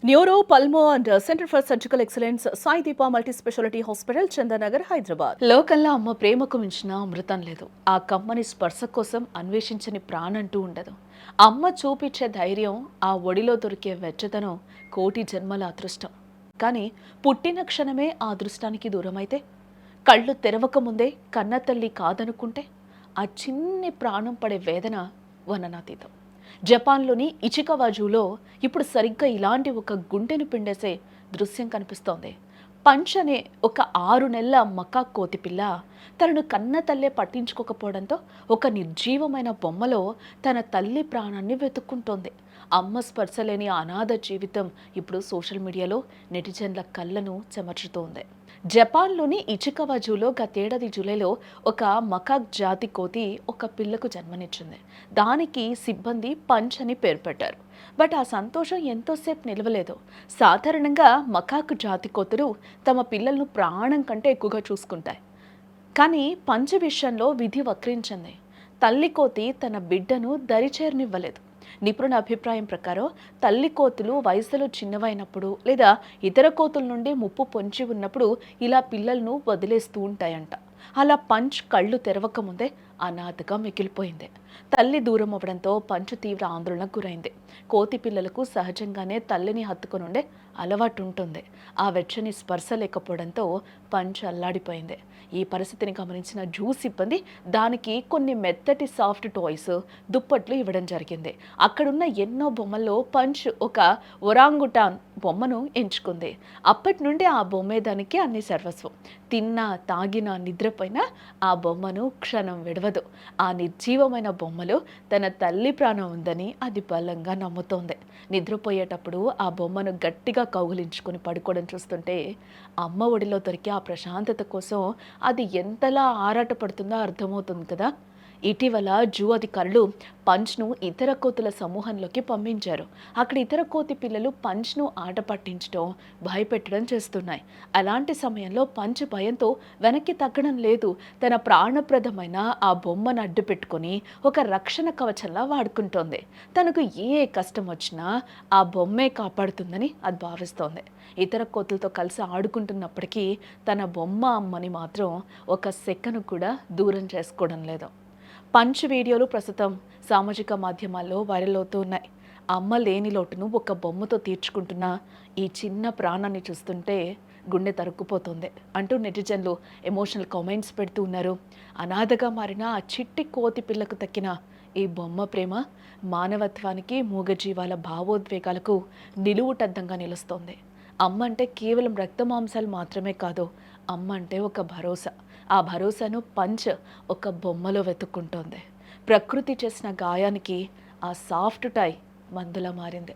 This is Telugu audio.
Neuro pulmo and centre for surgical excellence Sai Deepa multi speciality hospital Chandanagar Hyderabad. లోకల్లా అమ్మ ప్రేమకు మించిన అమృతం లేదు. ఆ కమ్మని స్పర్శ కోసం అన్వేషించని ప్రాణంటూ ఉండదు. అమ్మ చూపించే ధైర్యం, ఆ ఒడిలో దొరికే వెచ్చదనం కోటి జన్మల అదృష్టం. కానీ పుట్టిన క్షణమే ఆ అదృష్టానికి దూరమైతే, కళ్ళు తెరవక ముందే కన్న తల్లి కాదనుకుంటే, ఆ చిన్ని ప్రాణం పడే వేదన వర్ణనాతీతం. జపాన్లోని ఇచికవా జూలో ఇప్పుడు సరిగ్గా ఇలాంటి ఒక గుండెను పిండేసే దృశ్యం కనిపిస్తోంది. పంచ్ అనే ఒక 6 నెలల మకాక్ కోతిపిల్ల తనను కన్న తల్లే పట్టించుకోకపోవడంతో ఒక నిర్జీవమైన బొమ్మలో తన తల్లి ప్రాణాన్ని వెతుక్కుంటోంది. అమ్మ స్పర్శ లేని అనాథ జీవితం ఇప్పుడు సోషల్ మీడియాలో నెటిజన్ల కళ్ళను చెమర్చుతోంది. జపాన్లోని ఇచికవా జూలో గతేడాది జూలైలో ఒక మకాక్ జాతి కోతి ఒక పిల్లకు జన్మనిచ్చింది. దానికి సిబ్బంది పంచ్ అని పేరు పెట్టారు. బట్ ఆ సంతోషం ఎంతోసేపు నిలవలేదు. సాధారణంగా మకాక్ జాతి కోతులు తమ పిల్లలను ప్రాణం కంటే ఎక్కువగా చూసుకుంటాయి. కానీ పంచ్ విషయంలో విధి వక్రించింది. తల్లి కోతి తన బిడ్డను దరిచేరనివ్వలేదు. నిపుణుల అభిప్రాయం ప్రకారం తల్లి కోతులు వయసులో చిన్నవైనప్పుడు లేదా ఇతర కోతుల నుండి ముప్పు పొంచి ఉన్నప్పుడు ఇలా పిల్లలను వదిలేస్తూ ఉంటాయంట. అలా పంచ్ కళ్ళు తెరవక ముందే అనాథగా మిగిలిపోయింది. తల్లి దూరం అవ్వడంతో పంచ్ తీవ్ర ఆందోళనకు గురైంది. కోతి పిల్లలకు సహజంగానే తల్లిని హత్తుకొని ఉండే అలవాటు ఉంటుంది. ఆ వెచ్చని స్పర్శ లేకపోవడంతో పంచ్ అల్లాడిపోయింది. ఈ పరిస్థితిని గమనించిన జూ సిబ్బంది దానికి కొన్ని మెత్తటి సాఫ్ట్ టాయ్స్, దుప్పట్లు ఇవ్వడం జరిగింది. అక్కడున్న ఎన్నో బొమ్మల్లో పంచ్ ఒక ఒరాంగుటాన్ బొమ్మను ఎంచుకుంది. అప్పటి నుండి ఆ బొమ్మే దానికి అన్ని సర్వస్వం. తిన్నా, తాగినా, నిద్రపోయినా ఆ బొమ్మను క్షణం విడవదు. ఆ నిర్జీవమైన బొమ్మలో తన తల్లి ప్రాణం ఉందని అది బలంగా నమ్ముతోంది. నిద్రపోయేటప్పుడు ఆ బొమ్మను గట్టిగా కౌగిలించుకొని పడుకోవడం చూస్తుంటే అమ్మ ఒడిలో దొరికే ఆ ప్రశాంతత కోసం అది ఎంతలా ఆరాటపడుతుందో అర్థమవుతుంది కదా. ఇటీవల జూ అధికారులు పంచ్ను ఇతర కోతుల సమూహంలోకి పంపించారు. అక్కడ ఇతర కోతి పిల్లలు పంచ్ను ఆట పట్టించడం, భయపెట్టడం చేస్తున్నాయి. అలాంటి సమయంలో పంచ్ భయంతో వెనక్కి తగ్గడం లేదు. తన ప్రాణప్రదమైన ఆ బొమ్మను అడ్డు పెట్టుకొని ఒక రక్షణ కవచంలా వాడుకుంటోంది. తనకు ఏ కష్టం వచ్చినా ఆ బొమ్మే కాపాడుతుందని అది భావిస్తోంది. ఇతర కోతులతో కలిసి ఆడుకుంటున్నప్పటికీ తన బొమ్మ అమ్మని మాత్రం ఒక సెకను కూడా దూరం చేసుకోవడం లేదు. పంచ్ వీడియోలు ప్రస్తుతం సామాజిక మాధ్యమాల్లో వైరల్ అవుతూ ఉన్నాయి. అమ్మ లేని లోటును ఒక బొమ్మతో తీర్చుకుంటున్న ఈ చిన్న ప్రాణాన్ని చూస్తుంటే గుండె తరుక్కుపోతుంది అంటూ నెటిజన్లు ఎమోషనల్ కామెంట్స్ పెడుతూ ఉన్నారు. అనాథగా మారిన ఆ చిట్టి కోతి పిల్లకు తక్కిన ఈ బొమ్మ ప్రేమ మానవత్వానికి, మూగజీవాల భావోద్వేగాలకు నిలువుటద్దంగా నిలుస్తోంది. అమ్మ అంటే కేవలం రక్తమాంసాలు మాత్రమే కాదు, అమ్మ అంటే ఒక భరోసా. ఆ భరోసాను పంచ్ ఒక బొమ్మలో వెతుక్కుంటోంది. ప్రకృతి చేసిన గాయానికి ఆ సాఫ్ట్ టై మందులా మారింది.